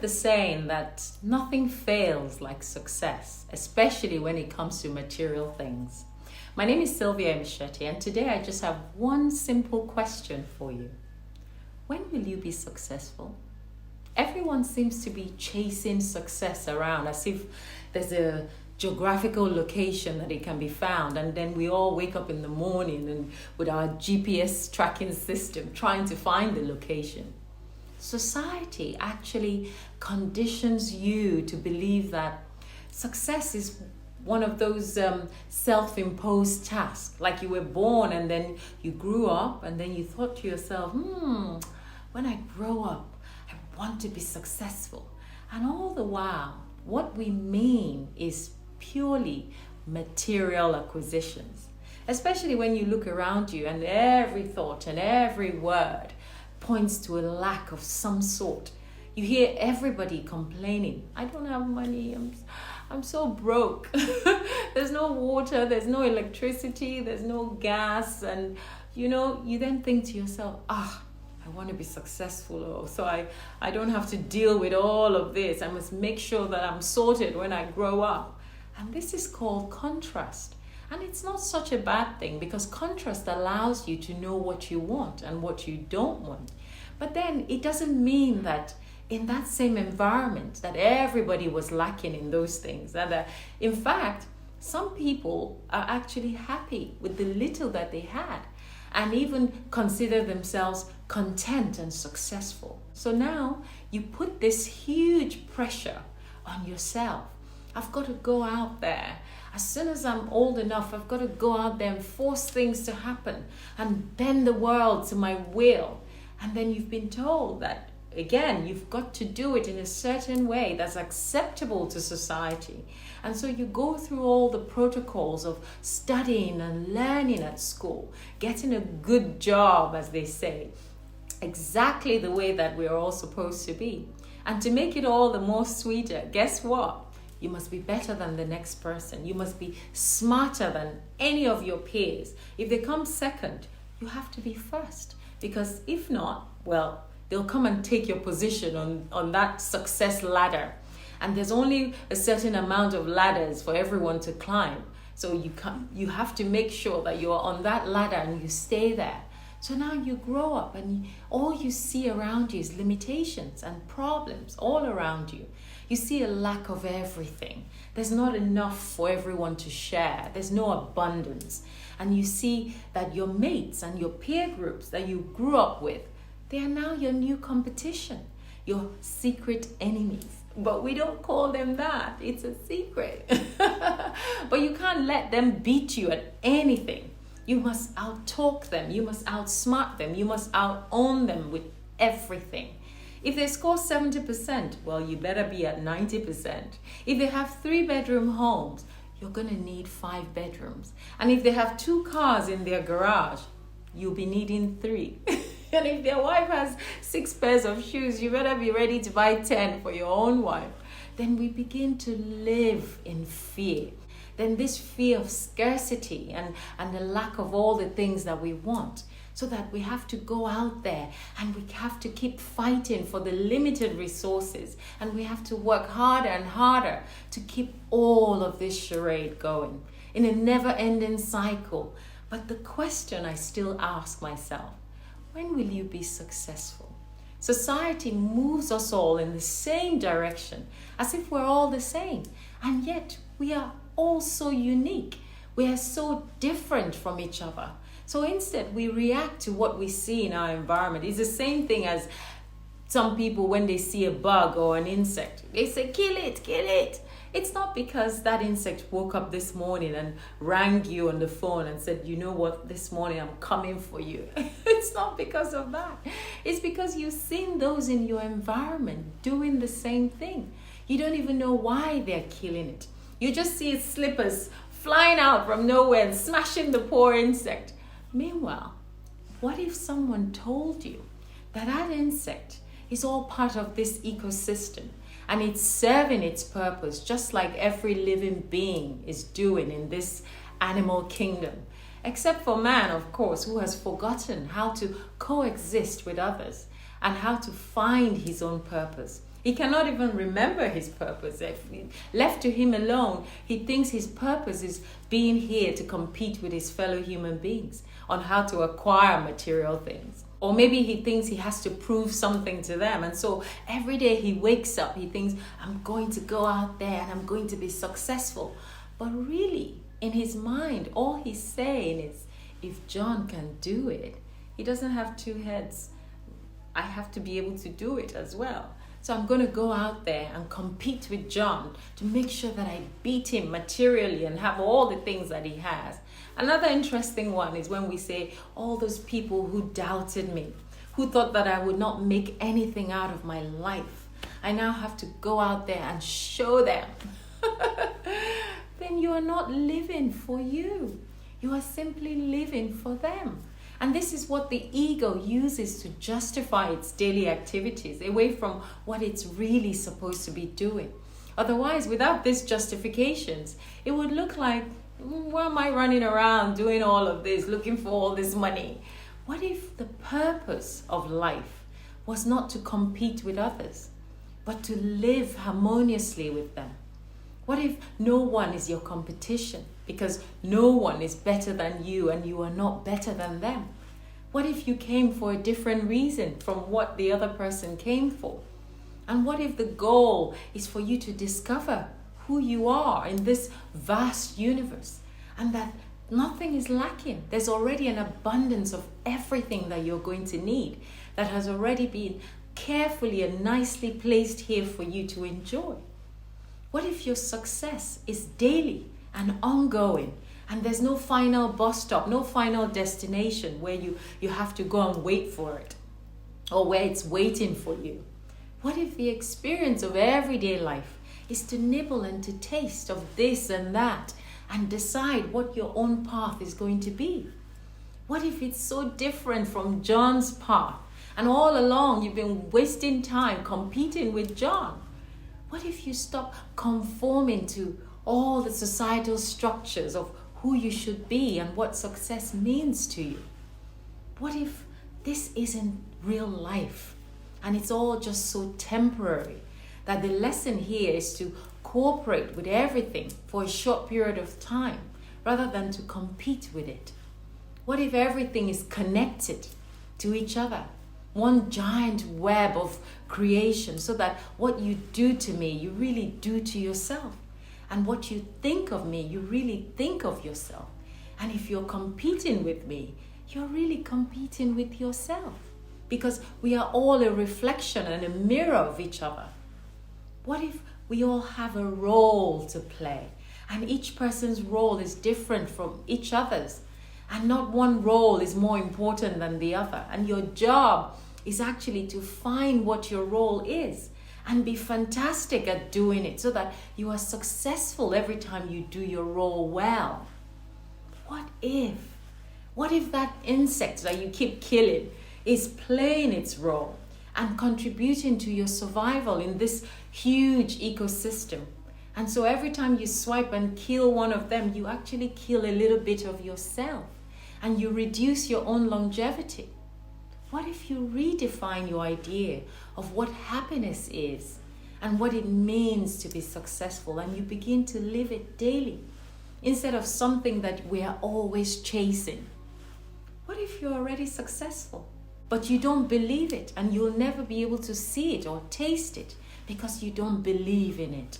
the saying that nothing fails like success, especially when it comes to material things. My name is Sylvia Misheti, and today I just have one simple question for you. When will you be successful? Everyone seems to be chasing success around as if there's a geographical location that it can be found, and then we all wake up in the morning and with our GPS tracking system trying to find the location. Society actually conditions you to believe that success is one of those self-imposed tasks, like you were born and then you grew up and then you thought to yourself, when I grow up, I want to be successful. And all the while, what we mean is purely material acquisitions, especially when you look around you and every thought and every word points to a lack of some sort. You hear everybody complaining, I don't have money, I'm so broke. There's no water, there's no electricity, there's no gas. And you then think to yourself, I want to be successful, so I don't have to deal with all of this. I must make sure that I'm sorted when I grow up. And this is called contrast. And it's not such a bad thing, because contrast allows you to know what you want and what you don't want. But then it doesn't mean that in that same environment that everybody was lacking in those things. And in fact, some people are actually happy with the little that they had and even consider themselves content and successful. So now you put this huge pressure on yourself. I've got to go out there. As soon as I'm old enough, I've got to go out there and force things to happen and bend the world to my will. And then you've been told that, again, you've got to do it in a certain way that's acceptable to society. And so you go through all the protocols of studying and learning at school, getting a good job, as they say, exactly the way that we're all supposed to be. And to make it all the more sweeter, guess what? You must be better than the next person. You must be smarter than any of your peers. If they come second, you have to be first. Because if not, well, they'll come and take your position on that success ladder. And there's only a certain amount of ladders for everyone to climb. So you have to make sure that you're on that ladder and you stay there. So now you grow up and all you see around you is limitations and problems all around you. You see a lack of everything. There's not enough for everyone to share. There's no abundance. And you see that your mates and your peer groups that you grew up with, they are now your new competition, your secret enemies. But we don't call them that. It's a secret. But you can't let them beat you at anything. You must out-talk them. You must outsmart them. You must out-own them with everything. If they score 70%, well, you better be at 90%. If they have 3-bedroom homes, you're going to need 5 bedrooms. And if they have 2 cars in their garage, you'll be needing 3. And if their wife has 6 pairs of shoes, you better be ready to buy 10 for your own wife. Then we begin to live in fear. Then this fear of scarcity and the lack of all the things that we want, so that we have to go out there and we have to keep fighting for the limited resources, and we have to work harder and harder to keep all of this charade going in a never-ending cycle. But the question I still ask myself, when will you be successful? Society moves us all in the same direction, as if we're all the same, and yet we are all so unique. We are so different from each other. So instead, we react to what we see in our environment. It's the same thing as some people when they see a bug or an insect. They say, kill it, kill it. It's not because that insect woke up this morning and rang you on the phone and said, you know what, this morning I'm coming for you. It's not because of that. It's because you've seen those in your environment doing the same thing. You don't even know why they're killing it. You just see its slippers flying out from nowhere and smashing the poor insect. Meanwhile, what if someone told you that that insect is all part of this ecosystem and it's serving its purpose just like every living being is doing in this animal kingdom? Except for man, of course, who has forgotten how to coexist with others and how to find his own purpose. He cannot even remember his purpose. If left to him alone, he thinks his purpose is being here to compete with his fellow human beings on how to acquire material things. Or maybe he thinks he has to prove something to them. And so every day he wakes up, he thinks, I'm going to go out there and I'm going to be successful. But really, in his mind, all he's saying is, if John can do it, he doesn't have two heads. I have to be able to do it as well. So I'm going to go out there and compete with John to make sure that I beat him materially and have all the things that he has. Another interesting one is when we say all those people who doubted me, who thought that I would not make anything out of my life. I now have to go out there and show them. Then you are not living for you. You are simply living for them. And this is what the ego uses to justify its daily activities away from what it's really supposed to be doing. Otherwise, without these justifications, it would look like, why am I running around doing all of this, looking for all this money? What if the purpose of life was not to compete with others, but to live harmoniously with them? What if no one is your competition because no one is better than you and you are not better than them? What if you came for a different reason from what the other person came for? And what if the goal is for you to discover who you are in this vast universe and that nothing is lacking? There's already an abundance of everything that you're going to need that has already been carefully and nicely placed here for you to enjoy. What if your success is daily and ongoing and there's no final bus stop, no final destination where you have to go and wait for it or where it's waiting for you? What if the experience of everyday life is to nibble and to taste of this and that and decide what your own path is going to be? What if it's so different from John's path and all along you've been wasting time competing with John? What if you stop conforming to all the societal structures of who you should be and what success means to you? What if this isn't real life and it's all just so temporary that the lesson here is to cooperate with everything for a short period of time rather than to compete with it? What if everything is connected to each other? One giant web of creation, so that what you do to me, you really do to yourself. And what you think of me, you really think of yourself. And if you're competing with me, you're really competing with yourself. Because we are all a reflection and a mirror of each other. What if we all have a role to play? And each person's role is different from each other's. And not one role is more important than the other. And your job is actually to find what your role is and be fantastic at doing it so that you are successful every time you do your role well. What if that insect that you keep killing is playing its role and contributing to your survival in this huge ecosystem? And so every time you swipe and kill one of them, you actually kill a little bit of yourself and you reduce your own longevity. What if you redefine your idea of what happiness is and what it means to be successful, and you begin to live it daily instead of something that we are always chasing? What if you're already successful, but you don't believe it and you'll never be able to see it or taste it because you don't believe in it?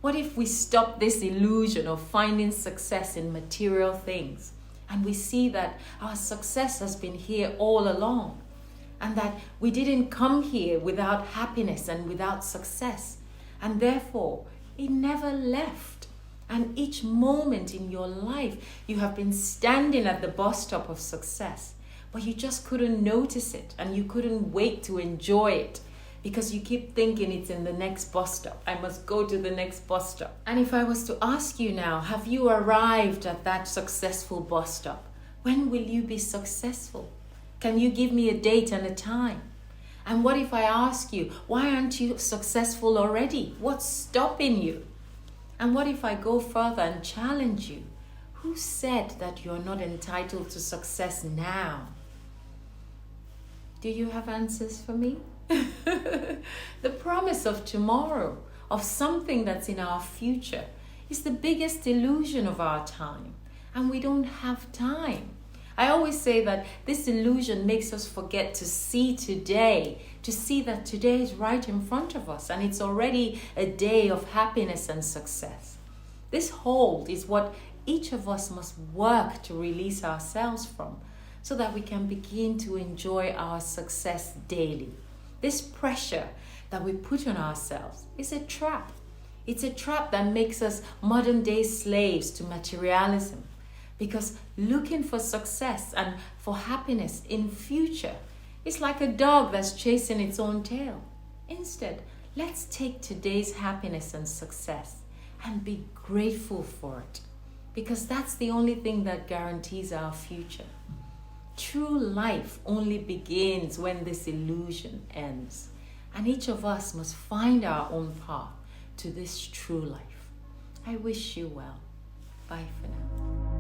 What if we stop this illusion of finding success in material things and we see that our success has been here all along? And that we didn't come here without happiness and without success. And therefore, it never left. And each moment in your life, you have been standing at the bus stop of success. But you just couldn't notice it. And you couldn't wait to enjoy it. Because you keep thinking it's in the next bus stop. I must go to the next bus stop. And if I was to ask you now, have you arrived at that successful bus stop? When will you be successful? Can you give me a date and a time? And what if I ask you, why aren't you successful already? What's stopping you? And what if I go further and challenge you? Who said that you're not entitled to success now? Do you have answers for me? The promise of tomorrow, of something that's in our future, is the biggest illusion of our time. And we don't have time. I always say that this illusion makes us forget to see today, to see that today is right in front of us and it's already a day of happiness and success. This hold is what each of us must work to release ourselves from so that we can begin to enjoy our success daily. This pressure that we put on ourselves is a trap. It's a trap that makes us modern day slaves to materialism. Because looking for success and for happiness in future is like a dog that's chasing its own tail. Instead, let's take today's happiness and success and be grateful for it. Because that's the only thing that guarantees our future. True life only begins when this illusion ends. And each of us must find our own path to this true life. I wish you well. Bye for now.